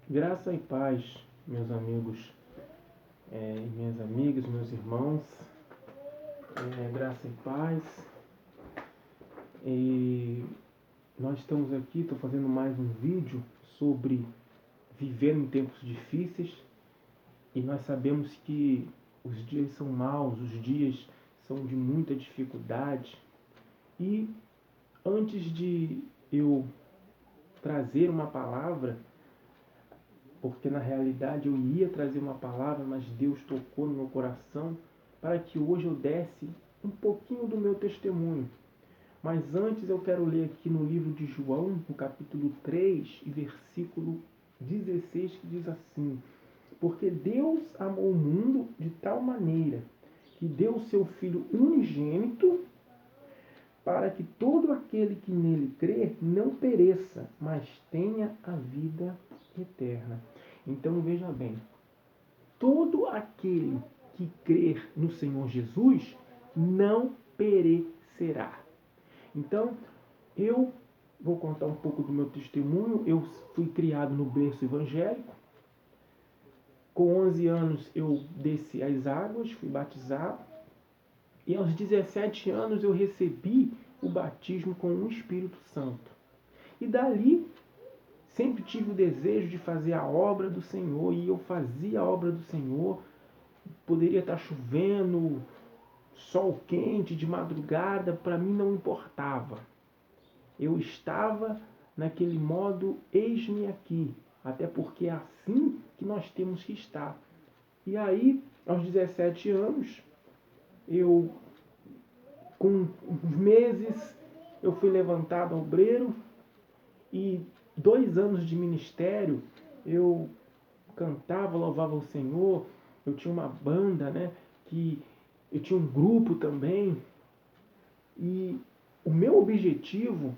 Graça e paz, meus amigos, minhas amigas, meus irmãos, graça e paz. E nós estamos aqui, estou fazendo mais um vídeo sobre viver em tempos difíceis. E nós sabemos que os dias são maus, os dias são de muita dificuldade. E antes de eu trazer uma palavra, porque na realidade eu ia trazer uma palavra, mas Deus tocou no meu coração para que hoje eu desse um pouquinho do meu testemunho. Mas antes eu quero ler aqui no livro de João, no capítulo 3, e versículo 16, que diz assim: Porque Deus amou o mundo de tal maneira que deu o seu Filho unigênito, para que todo aquele que nele crê não pereça, mas tenha a vida eterna. Então veja bem, todo aquele que crer no Senhor Jesus não perecerá. Então, eu vou contar um pouco do meu testemunho. Eu fui criado no berço evangélico. Com 11 anos eu desci as águas, fui batizado. E aos 17 anos eu recebi o batismo com o Espírito Santo. E dali sempre tive o desejo de fazer a obra do Senhor, e eu fazia a obra do Senhor. Poderia estar chovendo, sol quente, de madrugada, para mim não importava. Eu estava naquele modo, eis-me aqui, até porque é assim que nós temos que estar. E aí, aos 17 anos, com uns meses, eu fui levantado obreiro, e 2 anos de ministério, eu cantava, louvava o Senhor. Eu tinha uma banda, que eu tinha um grupo também. E o meu objetivo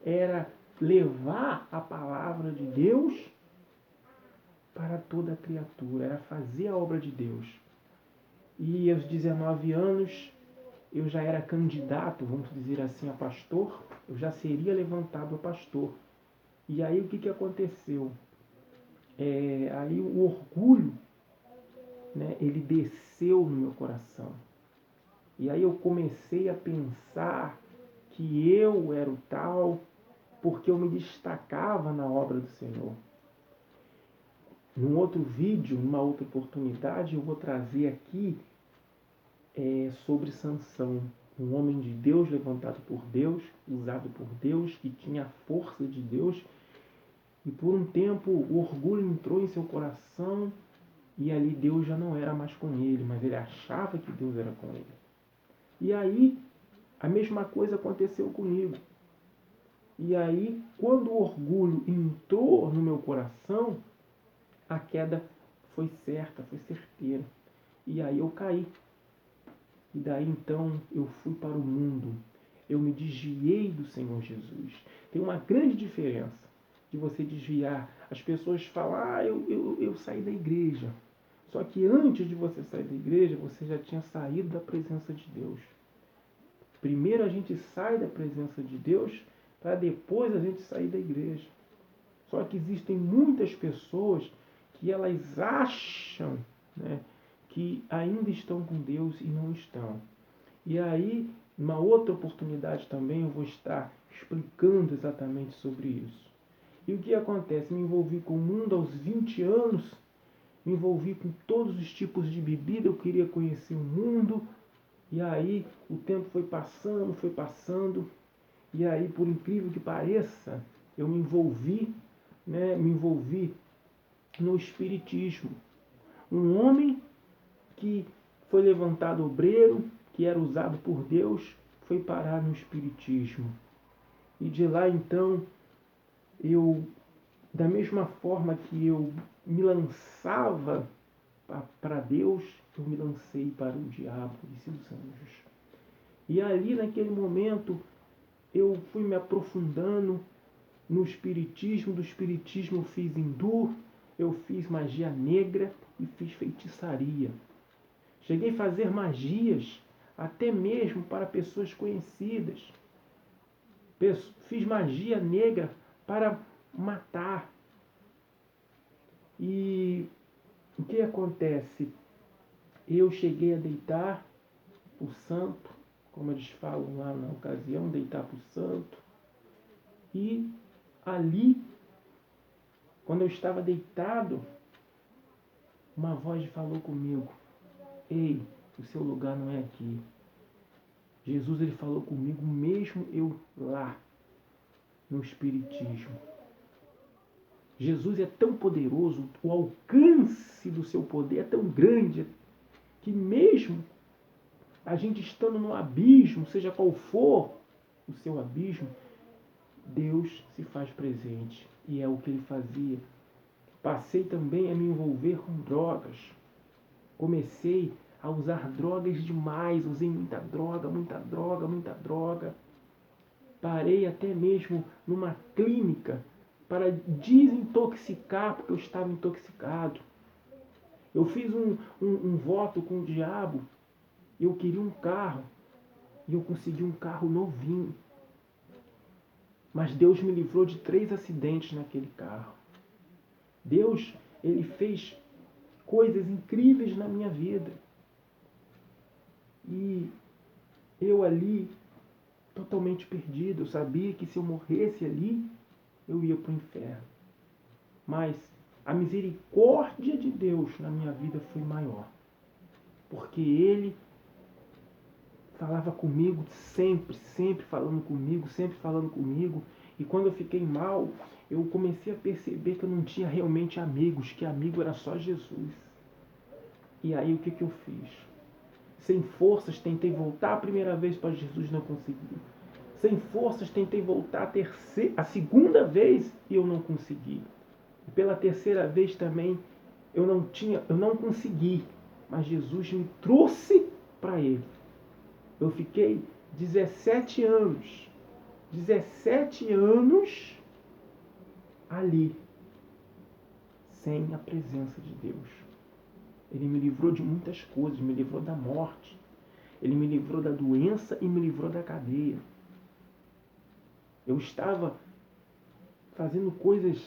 era levar a palavra de Deus para toda a criatura, era fazer a obra de Deus. E aos 19 anos eu já era candidato, vamos dizer assim, a pastor. Eu já seria levantado a pastor. E aí o que aconteceu? Aí o orgulho, ele desceu no meu coração. E aí eu comecei a pensar que eu era o tal, porque eu me destacava na obra do Senhor. Num outro vídeo, numa outra oportunidade, eu vou trazer aqui sobre Sansão, um homem de Deus, levantado por Deus, usado por Deus, que tinha a força de Deus. E por um tempo o orgulho entrou em seu coração, e ali Deus já não era mais com ele, mas ele achava que Deus era com ele. E aí a mesma coisa aconteceu comigo. E aí, quando o orgulho entrou no meu coração, a queda foi certa, foi certeira. E aí eu caí. E daí então eu fui para o mundo. Eu me desviei do Senhor Jesus. Tem uma grande diferença de você desviar. As pessoas falam, eu saí da igreja. Só que antes de você sair da igreja, você já tinha saído da presença de Deus. Primeiro a gente sai da presença de Deus, para depois a gente sair da igreja. Só que existem muitas pessoas que elas acham, que ainda estão com Deus e não estão. E aí, numa outra oportunidade também, eu vou estar explicando exatamente sobre isso. E o que acontece? Me envolvi com o mundo aos 20 anos, me envolvi com todos os tipos de bebida, eu queria conhecer o mundo. E aí o tempo foi passando, e aí, por incrível que pareça, eu me envolvi no espiritismo. Um homem que foi levantado obreiro, que era usado por Deus, foi parar no espiritismo. E de lá então, da mesma forma que eu me lançava para Deus, eu me lancei para o diabo e seus anjos. E ali naquele momento eu fui me aprofundando no espiritismo. Do espiritismo eu fiz hindu, eu fiz magia negra e fiz feitiçaria. Cheguei a fazer magias até mesmo para pessoas conhecidas. Fiz magia negra para matar. E o que acontece? Eu cheguei a deitar o santo, como eles falam lá na ocasião, deitar para o santo. E ali, quando eu estava deitado, uma voz falou comigo: ei, o seu lugar não é aqui. Jesus, ele falou comigo mesmo eu lá no Espiritismo. Jesus é tão poderoso, o alcance do seu poder é tão grande, que mesmo a gente estando no abismo, seja qual for o seu abismo, Deus se faz presente. E é o que ele fazia. Passei também a me envolver com drogas. Comecei a usar drogas demais, usei muita droga, muita droga, muita droga. Parei até mesmo numa clínica para desintoxicar, porque eu estava intoxicado. Eu fiz um voto com o diabo. Eu queria um carro e eu consegui um carro novinho. Mas Deus me livrou de 3 acidentes naquele carro. Deus, ele fez coisas incríveis na minha vida. E eu ali, totalmente perdido, eu sabia que se eu morresse ali, eu ia para o inferno. Mas a misericórdia de Deus na minha vida foi maior. Porque Ele falava comigo sempre, sempre falando comigo, sempre falando comigo. E quando eu fiquei mal, eu comecei a perceber que eu não tinha realmente amigos, que amigo era só Jesus. E aí o que eu fiz? Sem forças tentei voltar a primeira vez para Jesus, não consegui. Sem forças tentei voltar a segunda vez e eu não consegui. E pela terceira vez também eu não consegui. Mas Jesus me trouxe para Ele. Eu fiquei 17 anos ali, sem a presença de Deus. Ele me livrou de muitas coisas, me livrou da morte, Ele me livrou da doença e me livrou da cadeia. Eu estava fazendo coisas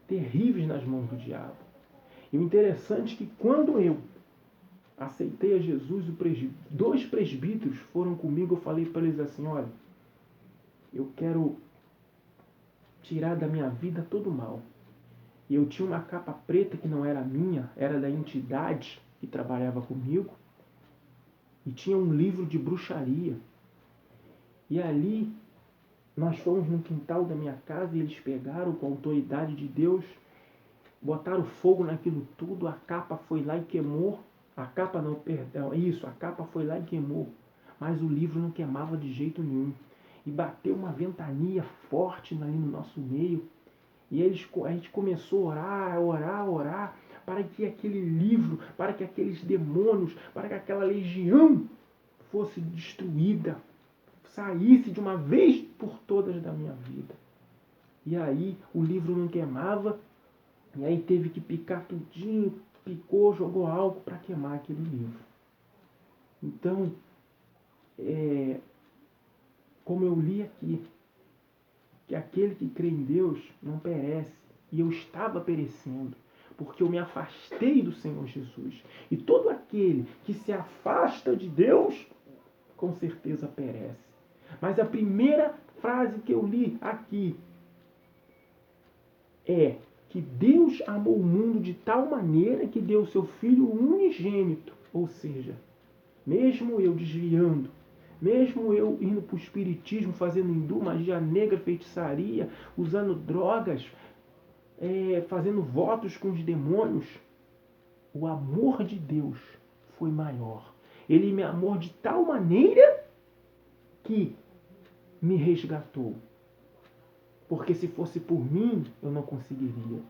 terríveis nas mãos do diabo. E o interessante é que quando eu aceitei a Jesus, 2 presbíteros foram comigo, eu falei para eles assim: olha, eu quero tirar da minha vida todo o mal. E eu tinha uma capa preta que não era minha, era da entidade que trabalhava comigo. E tinha um livro de bruxaria. E ali nós fomos no quintal da minha casa e eles pegaram com a autoridade de Deus, botaram fogo naquilo tudo, a capa foi lá e queimou. A capa foi lá e queimou. Mas o livro não queimava de jeito nenhum. E bateu uma ventania forte ali no nosso meio. E a gente começou a orar, para que aquele livro, para que aqueles demônios, para que aquela legião fosse destruída, saísse de uma vez por todas da minha vida. E aí o livro não queimava, e aí teve que picar tudinho, picou, jogou algo para queimar aquele livro. Então, como eu li aqui, que aquele que crê em Deus não perece, e eu estava perecendo, porque eu me afastei do Senhor Jesus. E todo aquele que se afasta de Deus, com certeza perece. Mas a primeira frase que eu li aqui é que Deus amou o mundo de tal maneira que deu o seu Filho unigênito. Ou seja, mesmo eu desviando, mesmo eu indo para o espiritismo, fazendo hindu, magia negra, feitiçaria, usando drogas, fazendo votos com os demônios, o amor de Deus foi maior. Ele me amou de tal maneira que me resgatou. Porque se fosse por mim, eu não conseguiria.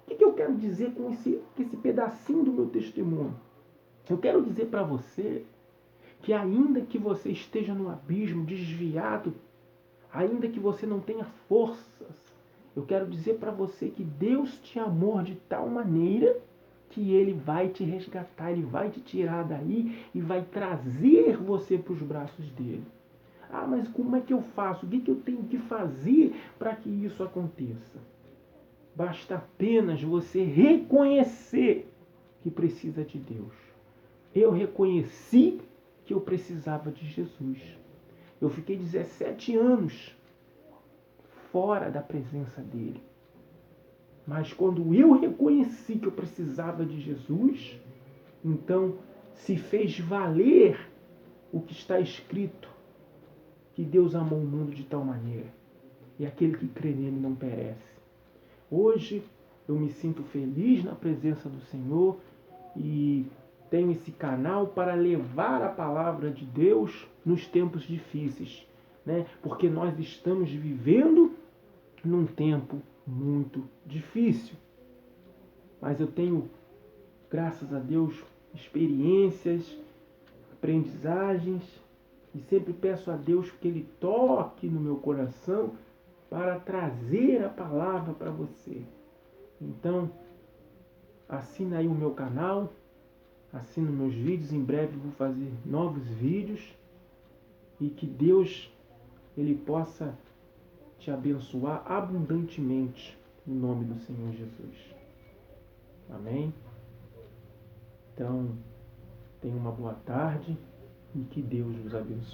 O que eu quero dizer com esse pedacinho do meu testemunho? Eu quero dizer para você que ainda que você esteja no abismo, desviado, ainda que você não tenha forças, eu quero dizer para você que Deus te amou de tal maneira que Ele vai te resgatar, Ele vai te tirar daí e vai trazer você para os braços dEle. Ah, mas como é que eu faço? O que eu tenho que fazer para que isso aconteça? Basta apenas você reconhecer que precisa de Deus. Eu reconheci que eu precisava de Jesus. Eu fiquei 17 anos fora da presença dele. Mas quando eu reconheci que eu precisava de Jesus, então se fez valer o que está escrito, que Deus amou o mundo de tal maneira, e aquele que crê nele não perece. Hoje eu me sinto feliz na presença do Senhor e tenho esse canal para levar a palavra de Deus nos tempos difíceis, né? Porque nós estamos vivendo num tempo muito difícil. Mas eu tenho, graças a Deus, experiências, aprendizagens, e sempre peço a Deus que Ele toque no meu coração para trazer a palavra para você. Então, assina aí o meu canal, assina meus vídeos, em breve vou fazer novos vídeos, e que Deus Ele possa te abençoar abundantemente no nome do Senhor Jesus. Amém? Então, tenha uma boa tarde e que Deus vos abençoe.